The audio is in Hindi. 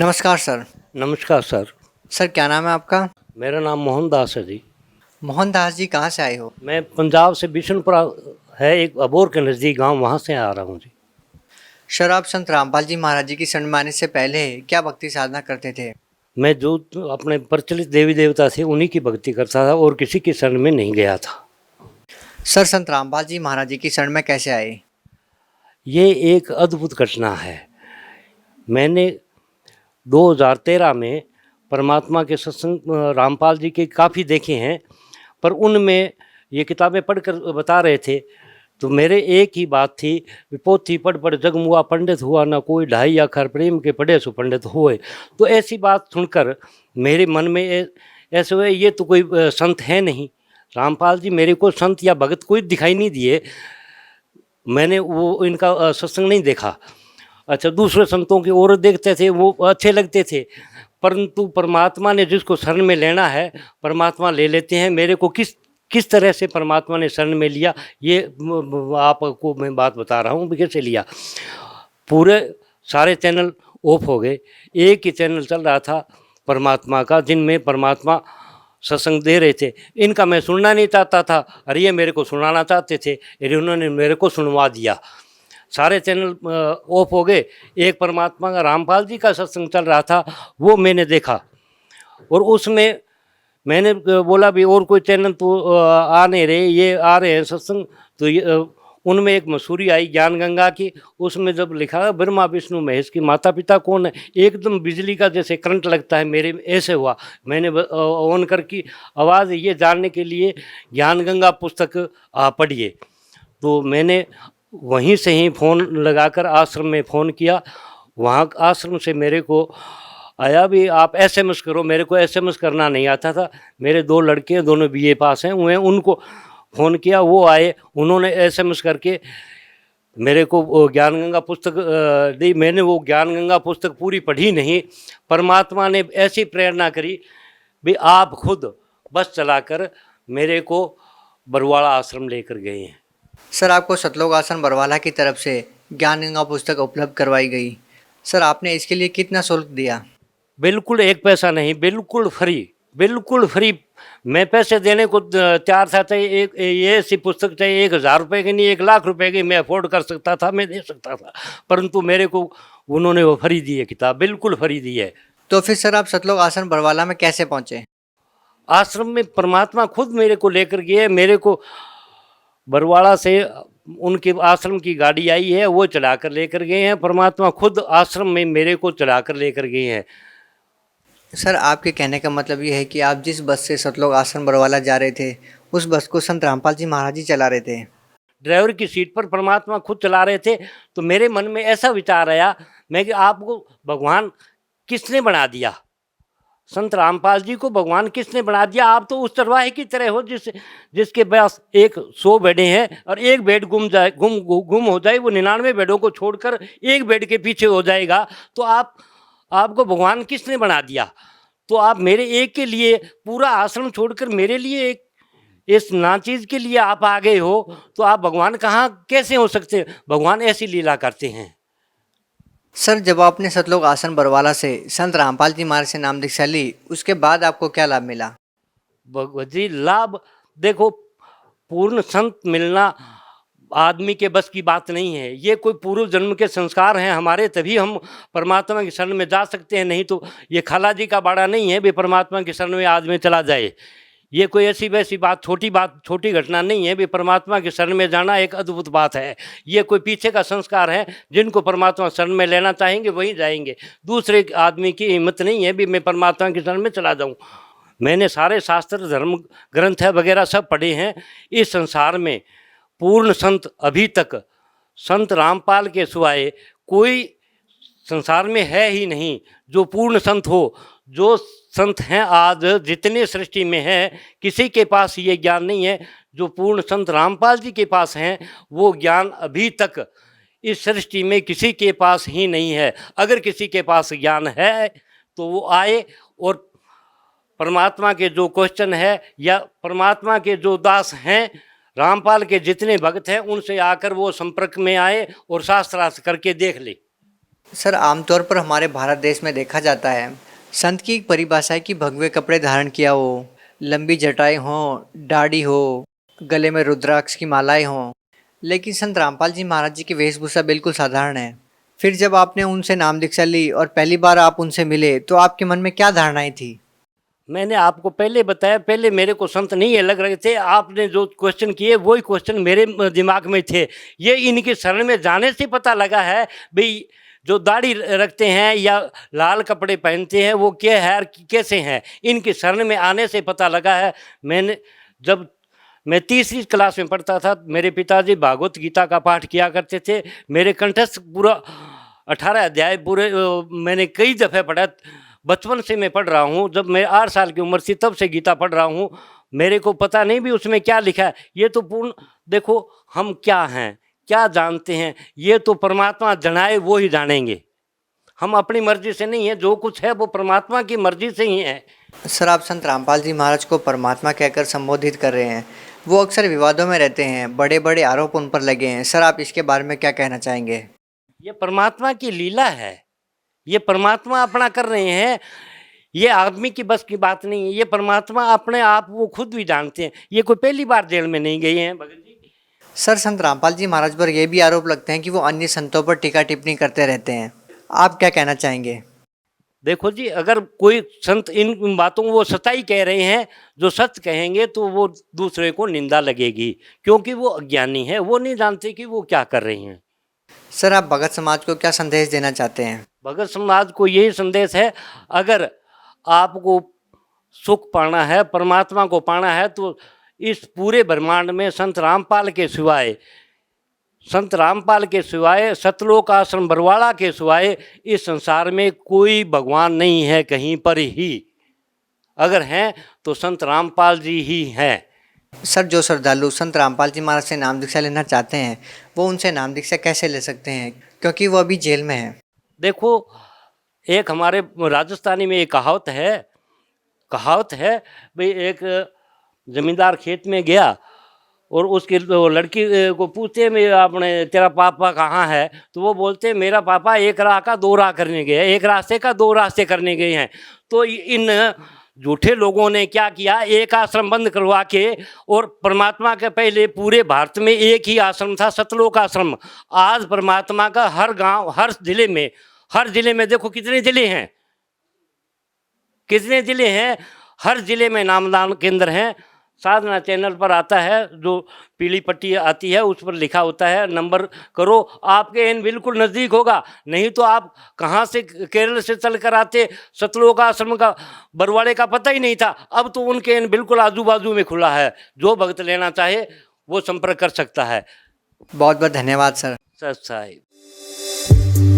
नमस्कार सर। नमस्कार सर। सर क्या नाम है आपका? मेरा नाम मोहनदास है जी। मोहनदास जी कहाँ से आए हो? मैं पंजाब से बिशनपुरा है एक अबोर के नज़दीक गांव, वहां से आ रहा हूं जी। सर आप संत रामपाल जी महाराज जी की शरण में आने से पहले क्या भक्ति साधना करते थे? मैं जो अपने प्रचलित देवी देवता थे उन्हीं की भक्ति करता था और किसी की शरण में नहीं गया था। सर संत रामपाल जी महाराज जी की शरण में कैसे आए? ये एक अद्भुत घटना है। मैंने 2013 में परमात्मा के सत्संग रामपाल जी के काफ़ी देखे हैं, पर उनमें ये किताबें पढ़कर बता रहे थे तो मेरे एक ही बात थी, पोथी पढ़ पढ़ जगमुआ पंडित हुआ ना कोई, ढाई अखर प्रेम के पढ़े सो पंडित हुए। तो ऐसी बात सुनकर मेरे मन में ऐसे हुए ये तो कोई संत है नहीं। रामपाल जी मेरे को संत या भगत कोई दिखाई नहीं दिए। मैंने वो इनका सत्संग नहीं देखा। अच्छा, दूसरे संतों की और देखते थे, वो अच्छे लगते थे, परंतु परमात्मा ने जिसको शरण में लेना है परमात्मा ले लेते हैं। मेरे को किस तरह से परमात्मा ने शरण में लिया ये आपको मैं बात बता रहा हूँ कैसे लिया। पूरे सारे चैनल ऑफ हो गए, एक ही चैनल चल रहा था परमात्मा का, जिनमें परमात्मा सत्संग दे रहे थे। इनका मैं सुनना नहीं चाहता था और ये मेरे को सुनाना चाहते थे, अरे उन्होंने मेरे को सुनवा दिया। सारे चैनल ऑफ हो गए। एक परमात्मा का रामपाल जी का सत्संग चल रहा था, वो मैंने देखा और उसमें मैंने बोला भी और कोई चैनल तो आ नहीं रहे, ये आ रहे हैं सत्संग। तो ये उनमें एक मसूरी आई ज्ञान गंगा की, उसमें जब लिखा ब्रह्मा विष्णु महेश की माता पिता कौन है, एकदम बिजली का जैसे करंट लगता है मेरे ऐसे हुआ। मैंने ऑन करके आवाज़ ये जानने के लिए ज्ञान गंगा पुस्तक पढ़िए। तो मैंने वहीं से ही फ़ोन लगाकर आश्रम में फ़ोन किया। वहाँ आश्रम से मेरे को आया भी आप एसएमएस करो। मेरे को एसएमएस करना नहीं आता था। मेरे 2 लड़के हैं, दोनों बीए पास हैं, उनको फ़ोन किया, वो आए, उन्होंने एसएमएस करके मेरे को ज्ञान गंगा पुस्तक दी। मैंने वो ज्ञान गंगा पुस्तक पूरी पढ़ी नहीं। परमात्मा ने ऐसी प्रेरणा करी भी आप खुद बस चलाकर मेरे को बरवाड़ा आश्रम लेकर गए हैं। सर आपको सतलोक आश्रम बरवाला की तरफ से ज्ञान गंगा पुस्तक उपलब्ध करवाई गई। सर आपने इसके लिए कितना शुल्क दिया? बिल्कुल 1 पैसा नहीं, बिल्कुल फ्री, बिल्कुल फ्री। मैं पैसे देने को तैयार था। चाहिए एक ये ऐसी पुस्तक चाहिए 1000 रुपये की नहीं, 1 लाख रुपए की मैं अफोर्ड कर सकता था, मैं दे सकता था, परंतु मेरे को उन्होंने वो फ्री दी है किताब, बिल्कुल फ्री दी है। तो फिर सर आप सतलोक आश्रम बरवाला में कैसे पहुँचे? आश्रम में परमात्मा खुद मेरे को लेकर गए। मेरे को बरवाड़ा से उनके आश्रम की गाड़ी आई है, वो चला कर लेकर गए हैं। परमात्मा खुद आश्रम में मेरे को चला कर लेकर गए हैं। सर आपके कहने का मतलब ये है कि आप जिस बस से सतलोक आश्रम बरवाला जा रहे थे उस बस को संत रामपाल जी महाराज जी चला रहे थे? ड्राइवर की सीट पर परमात्मा खुद चला रहे थे। तो मेरे मन में ऐसा विचार आया मैं कि आपको भगवान किसने बना दिया, संत रामपाल जी को भगवान किसने बना दिया? आप तो उस चरवाहे की तरह हो जिसके पास 100 बेडें हैं और एक बेड गुम हो जाए, वो 99 बेडों को छोड़कर एक बेड के पीछे हो जाएगा। तो आपको भगवान किसने बना दिया? तो आप मेरे एक के लिए पूरा आश्रम छोड़कर मेरे लिए एक इस नाचीज के लिए आप आ गए हो, तो आप भगवान कहाँ कैसे हो सकते हैं? भगवान ऐसी लीला करते हैं। सर जब आपने सतलोक आश्रम बरवाला से संत रामपाल जी महाराज से नाम दीक्षा ली उसके बाद आपको क्या लाभ मिला? भगवत जी लाभ देखो, पूर्ण संत मिलना आदमी के बस की बात नहीं है। ये कोई पूर्व जन्म के संस्कार हैं हमारे, तभी हम परमात्मा की शरण में जा सकते हैं। नहीं तो ये खाला जी का बाड़ा नहीं है भी परमात्मा की शरण में आदमी चला जाए। ये कोई ऐसी वैसी बात, छोटी घटना नहीं है भी परमात्मा की शरण में जाना एक अद्भुत बात है। ये कोई पीछे का संस्कार है। जिनको परमात्मा शरण में लेना चाहेंगे वहीं जाएंगे। दूसरे आदमी की हिम्मत नहीं है भी मैं परमात्मा की शरण में चला जाऊँ। मैंने सारे शास्त्र धर्म ग्रंथ वगैरह सब पढ़े हैं। इस संसार में पूर्ण संत अभी तक संत रामपाल के सिवाय कोई संसार में है ही नहीं जो पूर्ण संत हो। जो संत हैं आज जितने सृष्टि में हैं, किसी के पास ये ज्ञान नहीं है जो पूर्ण संत रामपाल जी के पास हैं। वो ज्ञान अभी तक इस सृष्टि में किसी के पास ही नहीं है। अगर किसी के पास ज्ञान है तो वो आए और परमात्मा के जो क्वेश्चन है या परमात्मा के जो दास हैं, रामपाल के जितने भक्त हैं, उनसे आकर वो संपर्क में आए और शास्त्रार्थ करके देख ले। सर आमतौर पर हमारे भारत देश में देखा जाता है, संत की एक परिभाषा है कि भगवे कपड़े धारण किया हो, लंबी जटाएं हो, दाढ़ी हो, गले में रुद्राक्ष की मालाएं हों। लेकिन संत रामपाल जी महाराज जी की वेशभूषा बिल्कुल साधारण है। फिर जब आपने उनसे नाम दीक्षा ली और पहली बार आप उनसे मिले तो आपके मन में क्या धारणाएं थी? मैंने आपको पहले बताया, पहले मेरे को संत नहीं ये लग रहे थे। आपने जो क्वेश्चन किए वही क्वेश्चन मेरे दिमाग में थे। ये इनके शरण में जाने से पता लगा है भाई, जो दाढ़ी रखते हैं या लाल कपड़े पहनते हैं वो क्या है, कैसे हैं। इनके शरण में आने से पता लगा है। जब मैं तीसरी क्लास में पढ़ता था, मेरे पिताजी भागवत गीता का पाठ किया करते थे। मेरे कंठस्थ पूरा 18 अध्याय पूरे मैंने कई दफ़े पढ़ा। बचपन से मैं पढ़ रहा हूँ, जब मैं 8 साल की उम्र थी तब से गीता पढ़ रहा हूँ। मेरे को पता नहीं भी उसमें क्या लिखा है। ये तो पूर्ण देखो, हम क्या हैं, क्या जानते हैं, ये तो परमात्मा जनाए वो ही जानेंगे। हम अपनी मर्जी से नहीं है, जो कुछ है वो परमात्मा की मर्जी से ही है। सर आप संत रामपाल जी महाराज को परमात्मा कहकर संबोधित कर रहे हैं। वो अक्सर विवादों में रहते हैं, बड़े बड़े आरोप उन पर लगे हैं। सर आप इसके बारे में क्या कहना चाहेंगे? ये परमात्मा की लीला है। ये परमात्मा अपना कर रहे हैं। ये आदमी की बस की बात नहीं है। ये परमात्मा अपने आप वो खुद भी जानते हैं। ये कोई पहली बार जेल में नहीं गए हैं भगत जी। सर संत रामपाल जी महाराज पर यह भी आरोप लगते हैं कि वो अन्य संतों पर टीका टिप्पणी करते रहते हैं। आप क्या कहना चाहेंगे? देखो जी, अगर कोई संत इन बातों को वो सच्चाई कह रहे हैं, जो सच कहेंगे तो वो दूसरे को निंदा लगेगी, क्योंकि वो अज्ञानी है, वो नहीं जानते कि वो क्या कर रहे हैं। सर आप भगत समाज को क्या संदेश देना चाहते हैं? भगत समाज को यही संदेश है, अगर आपको सुख पाना है, परमात्मा को पाना है, तो इस पूरे ब्रह्मांड में संत रामपाल के सतलोक आश्रम बरवाड़ा के सिवाय इस संसार में कोई भगवान नहीं है कहीं पर ही। अगर हैं तो संत रामपाल जी ही हैं। सर जो श्रद्धालु संत रामपाल जी महाराज से नाम दीक्षा लेना चाहते हैं वो उनसे नाम दीक्षा कैसे ले सकते हैं, क्योंकि वो अभी जेल में है? देखो, एक हमारे राजस्थानी में एक कहावत है भाई, एक जमींदार खेत में गया और उसकी लड़की को पूछते मैं अपने तेरा पापा कहाँ है, तो वो बोलते मेरा पापा एक राह का दो राह करने गए, एक रास्ते का दो रास्ते करने गए हैं। तो इन झूठे लोगों ने क्या किया, एक आश्रम बंद करवा के, और परमात्मा के पहले पूरे भारत में एक ही आश्रम था, सतलोक आश्रम। आज परमात्मा का हर गांव, हर जिले में देखो कितने जिले हैं, हर जिले में नामदान केंद्र हैं। साधना चैनल पर आता है, जो पीली पट्टी आती है उस पर लिखा होता है, नंबर करो, आपके एन बिल्कुल नज़दीक होगा। नहीं तो आप कहाँ से केरल से चल कर आते, सतलोक आश्रम का बरवाड़े का पता ही नहीं था। अब तो उनके एन बिल्कुल आजू बाजू में खुला है। जो भक्त लेना चाहे वो संपर्क कर सकता है। बहुत बहुत धन्यवाद सर। सच साहिब।